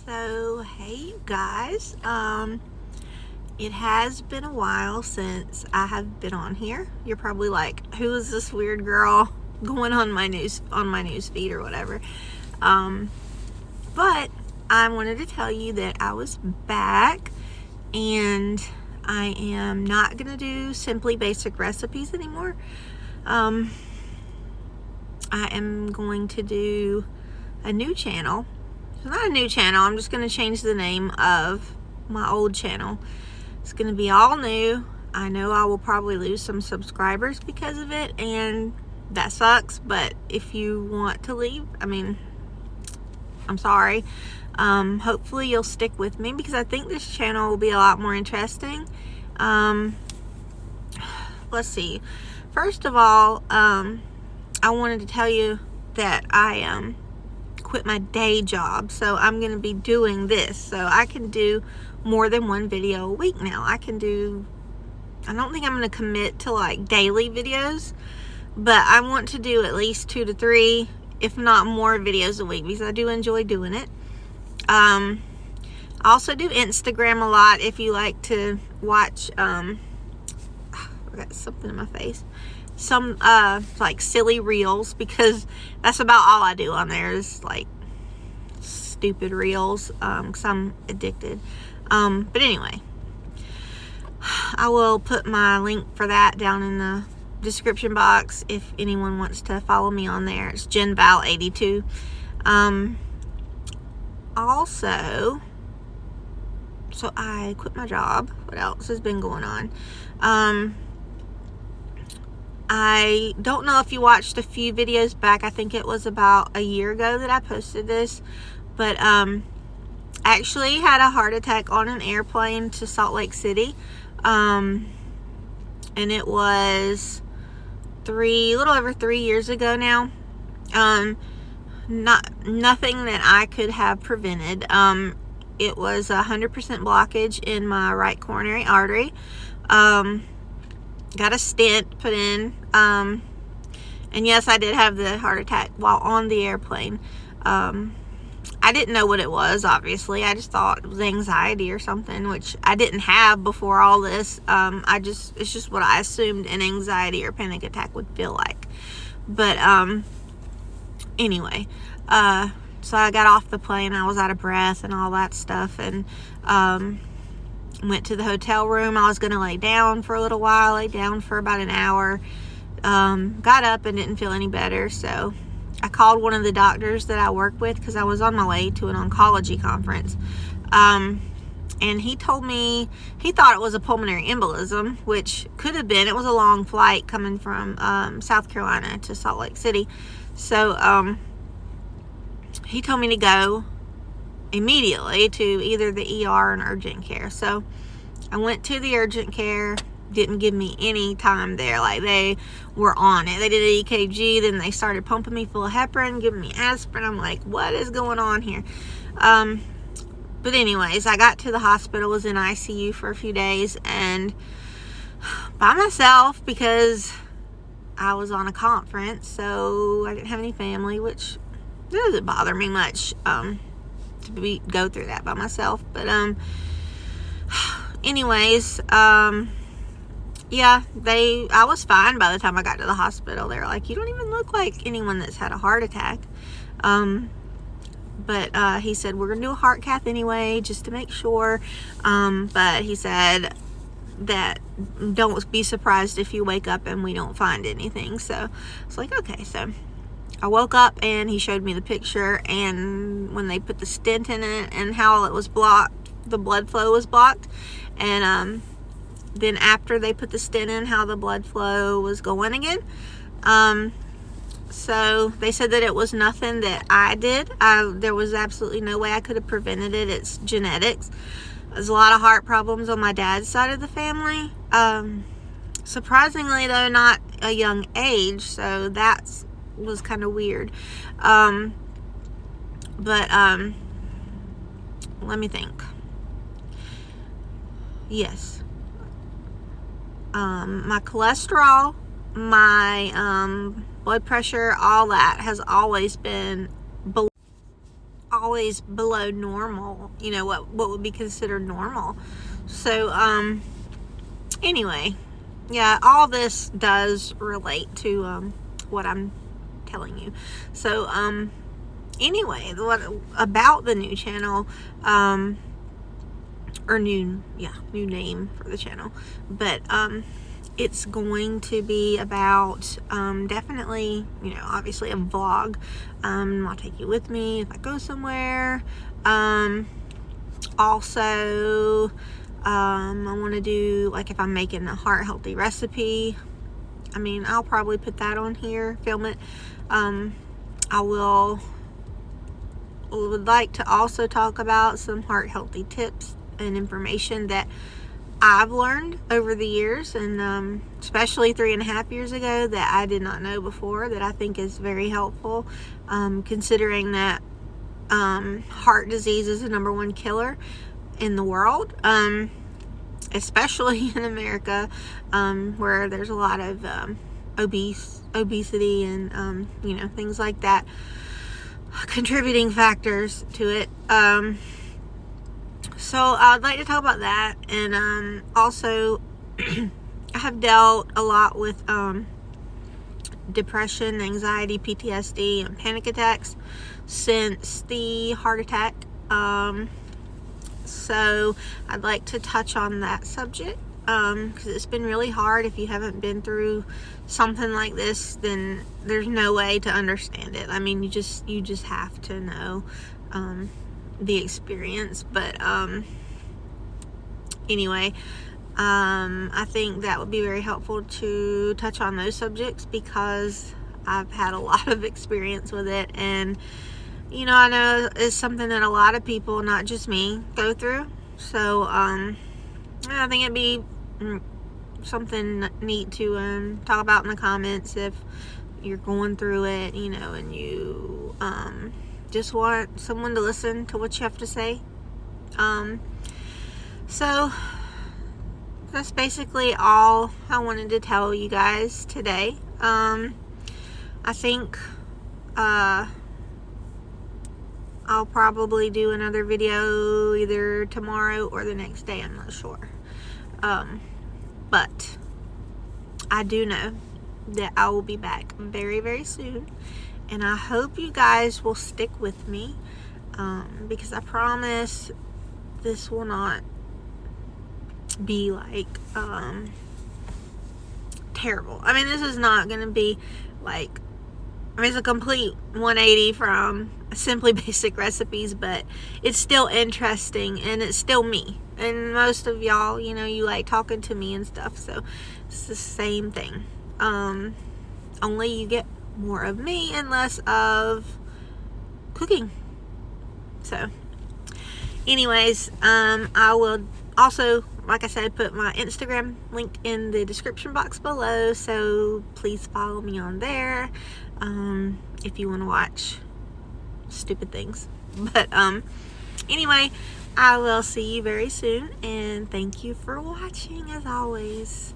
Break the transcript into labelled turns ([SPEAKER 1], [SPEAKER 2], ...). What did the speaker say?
[SPEAKER 1] So hey you guys, it has been a while since I have been on here. You're probably like, who is this weird girl going on my news feed or whatever. But I wanted to tell you that I was back, and I am not gonna do Simply Basic Recipes anymore. I am going to do a new channel. It's not a new channel, I'm just going to change the name of my old channel. It's going to be all new. I know I will probably lose some subscribers because of it, and that sucks, but if you want to leave, I mean, I'm sorry. Hopefully you'll stick with me because I think this channel will be a lot more interesting. Let's see. First of all, I wanted to tell you that I quit my day job, so I'm going to be doing this, so I can do more than one video a week now. I don't think I'm going to commit to like daily videos, but I want to do at least 2 to 3, if not more, videos a week because I do enjoy doing it. I also do Instagram a lot. If you like to watch, I got something in my face, some like silly reels, because that's about all I do on there is like stupid reels, because I'm addicted. But anyway, I will put my link for that down in the description box if anyone wants to follow me on there. It's JenVal82. Also, so I quit my job. What else has been going on? I don't know if you watched a few videos back. I think it was about a year ago that I posted this, but actually had a heart attack on an airplane to Salt Lake City, and it was a little over 3 years ago now. Nothing that I could have prevented. It was 100% blockage in my right coronary artery. Got a stent put in, and yes, I did have the heart attack while on the airplane. I didn't know what it was, obviously. I just thought it was anxiety or something, which I didn't have before all this. It's just what I assumed an anxiety or panic attack would feel like. But anyway, so I got off the plane, I was out of breath and all that stuff, and went to the hotel room. I was going to lay down for a little while, lay down for about an hour, got up and didn't feel any better, so I called one of the doctors that I work with because I was on my way to an oncology conference, and he told me he thought it was a pulmonary embolism, which could have been. It was a long flight coming from South Carolina to Salt Lake City, so he told me to go immediately to either the ER and urgent care. So I went to the urgent care. Didn't give me any time there. Like, they were on it. They did an EKG, then they started pumping me full of heparin, giving me aspirin. I'm like, what is going on here? But anyways, I got to the hospital, was in ICU for a few days, and by myself because I was on a conference, so I didn't have any family, which doesn't bother me much to go through that by myself. But anyways, yeah, I was fine by the time I got to the hospital. They were like, you don't even look like anyone that's had a heart attack. But he said, we're gonna do a heart cath anyway, just to make sure. But he said that don't be surprised if you wake up and we don't find anything. So it's like, okay. So I woke up and he showed me the picture, and when they put the stent in it and how it was blocked, the blood flow was blocked, and then after they put the stent in, how the blood flow was going again. So they said that it was nothing that I did. There was absolutely no way I could have prevented it. It's genetics. There's a lot of heart problems on my dad's side of the family. Surprisingly though, not a young age, so that's was kind of weird. But let me think. Yes. My cholesterol, my blood pressure, all that has always been always below normal, you know, what would be considered normal. So anyway, yeah, all this does relate to what I'm telling you. So anyway, what about the new channel, or new name for the channel, but it's going to be about definitely, you know, obviously a vlog. I'll take you with me if I go somewhere. Also, I want to do, like, if I'm making a heart healthy recipe, I mean, I'll probably put that on here, film it. I would like to also talk about some heart healthy tips and information that I've learned over the years, and especially 3.5 years ago, that I did not know before, that I think is very helpful, considering that heart disease is the #1 killer in the world, especially in America, where there's a lot of obesity and you know, things like that, contributing factors to it. So I'd like to talk about that, and also I have dealt a lot with depression, anxiety, PTSD, and panic attacks since the heart attack. So I'd like to touch on that subject, because it's been really hard. If you haven't been through something like this, then there's no way to understand it. I mean, you just have to know the experience. But anyway, I think that would be very helpful to touch on those subjects, because I've had a lot of experience with it, and you know, I know it's something that a lot of people, not just me, go through. So I think it'd be something neat to talk about in the comments if you're going through it, you know, and you just want someone to listen to what you have to say. So that's basically all I wanted to tell you guys today. I think I'll probably do another video either tomorrow or the next day, I'm not sure. But I do know that I will be back very, very soon, and I hope you guys will stick with me, because I promise this will not be like terrible. I mean, this is not gonna be like, I mean, it's a complete 180 from Simply Basic Recipes, but it's still interesting, and it's still me. And most of y'all, you know, you like talking to me and stuff, so it's the same thing. Only you get more of me and less of cooking. So anyways, I will also, like I said, put my Instagram link in the description box below, so please follow me on there if you want to watch stupid things. But anyway, I will see you very soon, and thank you for watching as always.